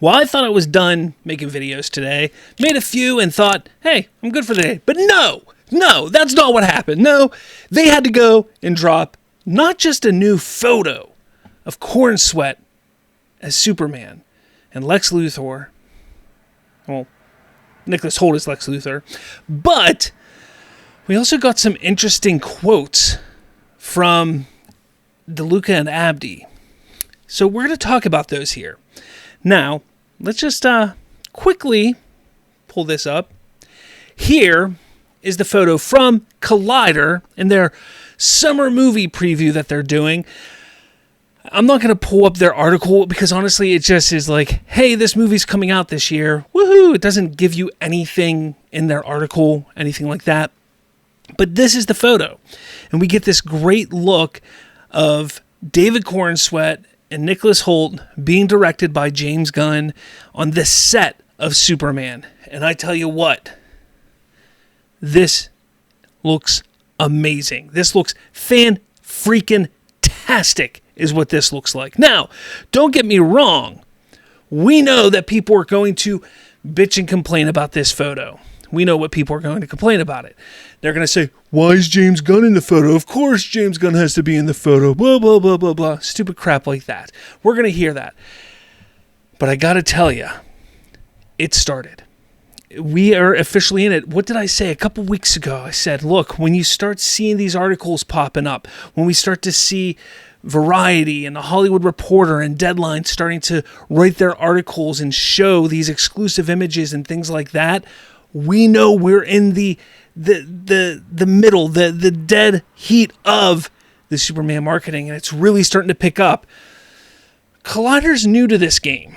Well, I thought I was done making videos today, made a few and thought, hey, I'm good for the day. But no, that's not what happened. No, they had to go and drop not just a new photo of Corenswet as Superman and Lex Luthor. Well, Nicholas Hoult is Lex Luthor. But we also got some interesting quotes from DeLuca and Abdi. So we're going to talk about those here. Now, let's just quickly pull this up. Here is the photo from Collider in their summer movie preview that they're doing. I'm not going to pull up their article because honestly it just is like, hey, this movie's coming out this year. Woohoo! It doesn't give you anything in their article, anything like that. But this is the photo. And we get this great look of David Corenswet and Nicholas Hoult being directed by James Gunn on the set of Superman. And I tell you what, this looks amazing. This looks fan-freaking-tastic is what this looks like. Now, don't get me wrong. We know that people are going to bitch and complain about this photo. We know what people are going to complain about it. They're going to say, why is James Gunn in the photo? Of course James Gunn has to be in the photo. Blah, blah, blah, blah, blah. Stupid crap like that. We're going to hear that. But I got to tell you, it started. We are officially in it. What did I say a couple weeks ago? I said, look, when you start seeing these articles popping up, when we start to see Variety and The Hollywood Reporter and Deadline starting to write their articles and show these exclusive images and things like that, we know we're in the middle, the dead heat of the Superman marketing, and it's really starting to pick up. Collider's new to this game.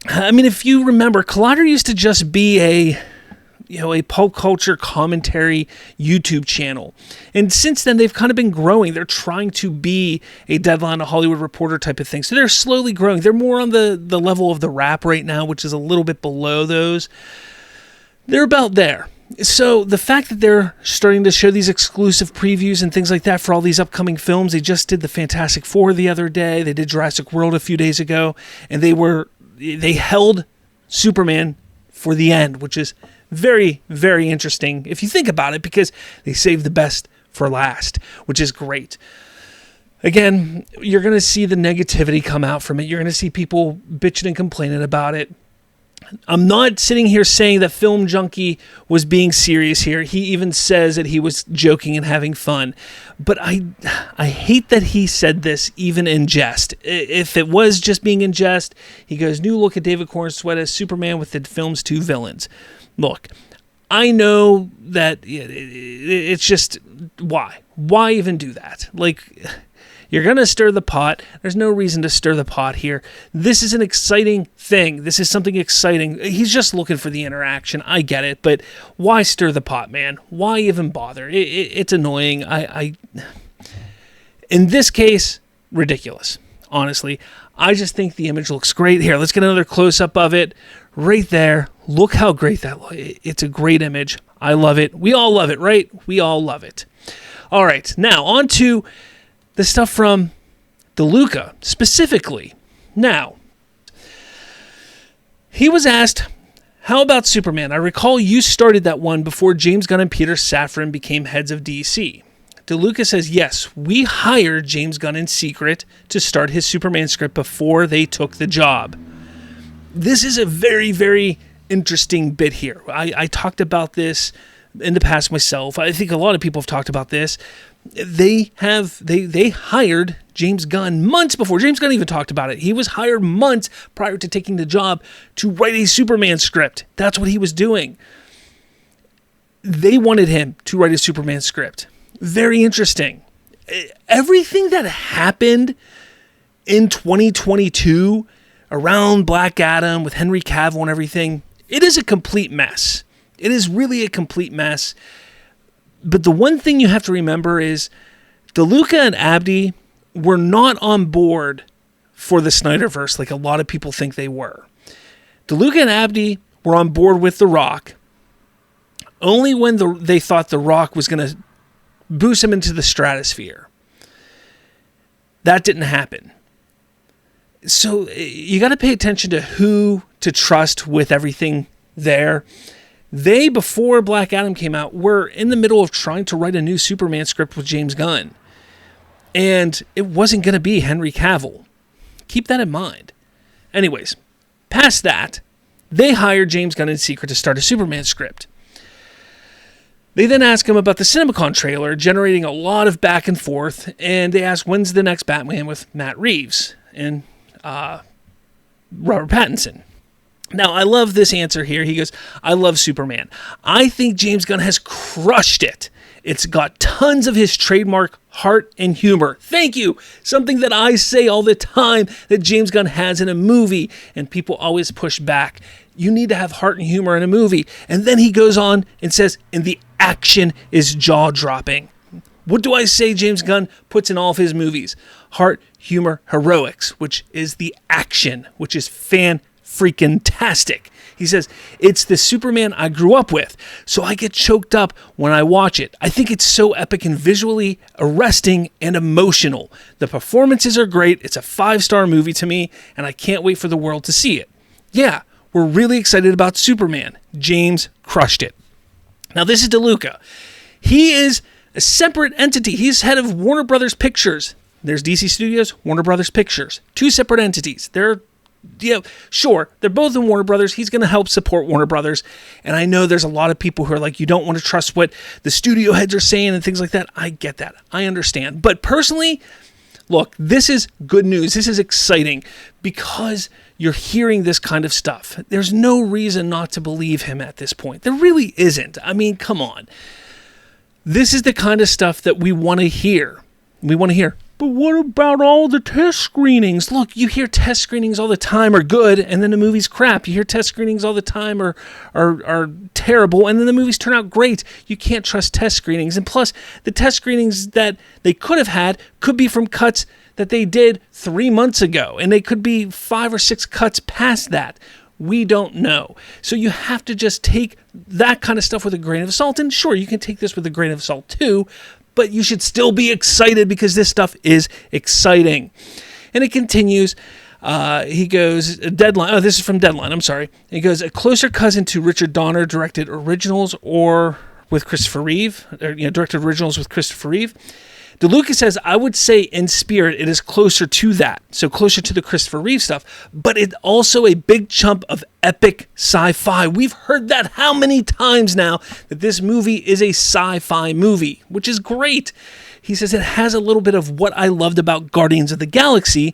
I mean, if you remember, Collider used to just be a pulp culture commentary YouTube channel. And since then, they've kind of been growing. They're trying to be a Deadline, a Hollywood Reporter type of thing. So they're slowly growing. They're more on the level of the Wrap right now, which is a little bit below those. They're about there. So the fact that they're starting to show these exclusive previews and things like that for all these upcoming films, they just did the Fantastic Four the other day. They did Jurassic World a few days ago. And they held Superman for the end, which is very, very interesting if you think about it, because they saved the best for last, which is great. Again, you're going to see the negativity come out from it. You're going to see people bitching and complaining about it. I'm not sitting here saying that Film Junkie was being serious here. He even says that he was joking and having fun. But I hate that he said this even in jest. If it was just being in jest, he goes, new look at David Corenswet as Superman with the film's two villains. Look, I know that it's just, why? Why even do that? Like, you're going to stir the pot. There's no reason to stir the pot here. This is an exciting thing. This is something exciting. He's just looking for the interaction. I get it, but why stir the pot, man? Why even bother? It's annoying. In this case, ridiculous. Honestly, I just think the image looks great. Here, let's get another close-up of it. Right there. Look how great that looks. It's a great image. I love it. We all love it, right? We all love it. All right, now on to the stuff from DeLuca specifically. Now, he was asked, how about Superman? I recall you started that one before James Gunn and Peter Safran became heads of DC. DeLuca says, yes, we hired James Gunn in secret to start his Superman script before they took the job. This is a very, very interesting bit here. I talked about this in the past myself. I think a lot of people have talked about this. They hired James Gunn months before. James Gunn even talked about it. He was hired months prior to taking the job to write a Superman script. That's what he was doing. They wanted him to write a Superman script. Very interesting. Everything that happened in 2022 around Black Adam with Henry Cavill and everything, it is a complete mess. It is really a complete mess. But the one thing you have to remember is DeLuca and Abdi were not on board for the Snyderverse like a lot of people think they were. DeLuca and Abdi were on board with The Rock only when they thought The Rock was going to boost him into the stratosphere. That didn't happen. So you got to pay attention to who to trust with everything there. They, before Black Adam came out, were in the middle of trying to write a new Superman script with James Gunn. And it wasn't going to be Henry Cavill. Keep that in mind. Anyways, past that, they hired James Gunn in secret to start a Superman script. They then ask him about the CinemaCon trailer, generating a lot of back and forth, and they ask, when's the next Batman with Matt Reeves and Robert Pattinson? Now, I love this answer here. He goes, I love Superman. I think James Gunn has crushed it. It's got tons of his trademark heart and humor. Thank you. Something that I say all the time that James Gunn has in a movie, and people always push back. You need to have heart and humor in a movie. And then he goes on and says, and the action is jaw-dropping. What do I say James Gunn puts in all of his movies? Heart, humor, heroics, which is the action, which is fan-freaking-tastic. He says, it's the Superman I grew up with, so I get choked up when I watch it. I think it's so epic and visually arresting and emotional. The performances are great. It's a 5-star movie to me, and I can't wait for the world to see it. Yeah, we're really excited about Superman. James crushed it. Now, this is DeLuca. He is a separate entity. He's head of Warner Brothers Pictures. There's DC Studios, Warner Brothers Pictures. 2 separate entities. Sure, they're both in Warner Brothers. He's going to help support Warner Brothers. And I know there's a lot of people who are like, you don't want to trust what the studio heads are saying and things like that. I get that. I understand. But personally, look, this is good news. This is exciting because you're hearing this kind of stuff. There's no reason not to believe him at this point. There really isn't. I mean, come on. This is the kind of stuff that we want to hear. We want to hear, but what about all the test screenings? Look, you hear test screenings all the time are good, and then the movie's crap. You hear test screenings all the time are terrible, and then the movies turn out great. You can't trust test screenings. And plus, the test screenings that they could have had could be from cuts that they did 3 months ago, and they could be 5 or 6 cuts past that. We don't know. So you have to just take that kind of stuff with a grain of salt. And sure, you can take this with a grain of salt too, but you should still be excited because this stuff is exciting. And it continues. He goes, Deadline. Oh, this is from Deadline. I'm sorry. He goes, a closer cousin to Richard Donner directed originals or with Christopher Reeve, directed originals with Christopher Reeve. DeLuca says, I would say in spirit it is closer to that, so closer to the Christopher Reeve stuff, but it's also a big chunk of epic sci-fi. We've heard that how many times now, that this movie is a sci-fi movie, which is great. He says it has a little bit of what I loved about Guardians of the Galaxy,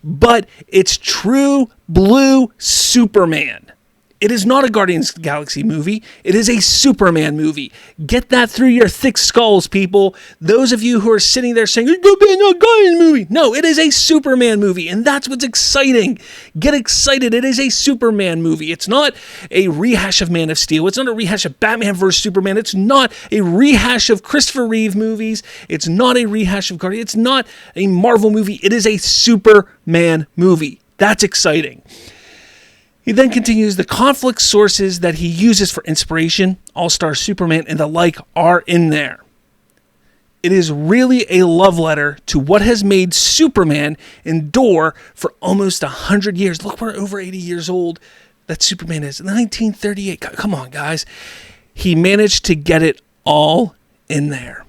but it's true blue Superman. It is not a Guardians of the Galaxy movie. It is a Superman movie. Get that through your thick skulls, people. Those of you who are sitting there saying, it's going to be a Guardians movie. No, it is a Superman movie, and that's what's exciting. Get excited. It is a Superman movie. It's not a rehash of Man of Steel. It's not a rehash of Batman vs. Superman. It's not a rehash of Christopher Reeve movies. It's not a rehash of Guardians. It's not a Marvel movie. It is a Superman movie. That's exciting. He then continues, the conflict sources that he uses for inspiration, All-Star Superman and the like, are in there. It is really a love letter to what has made Superman endure for almost 100 years. Look, we're over 80 years old. That Superman is 1938. Come on, guys. He managed to get it all in there.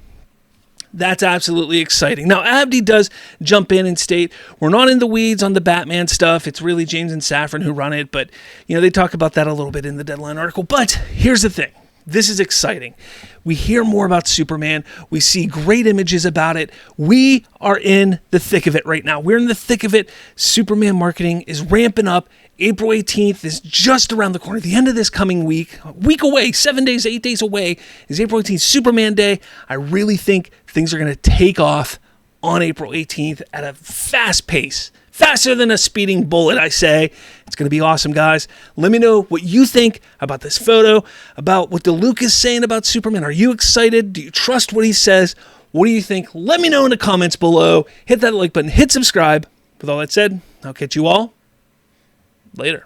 That's absolutely exciting. Now, Abdi does jump in and state, we're not in the weeds on the Batman stuff. It's really James and Safran who run it. But, they talk about that a little bit in the Deadline article. But here's the thing. This is exciting. We hear more about Superman. We see great images about it. We are in the thick of it right now. We're in the thick of it. Superman marketing is ramping up. April 18th is just around the corner. The end of this coming week, a week away, 7 days, 8 days away, is April 18th, Superman Day. I really think things are going to take off on April 18th at a fast pace. Faster than a speeding bullet, I say. It's going to be awesome, guys. Let me know what you think about this photo, about what DeLuca is saying about Superman. Are you excited? Do you trust what he says? What do you think? Let me know in the comments below. Hit that like button. Hit subscribe. With all that said, I'll catch you all later.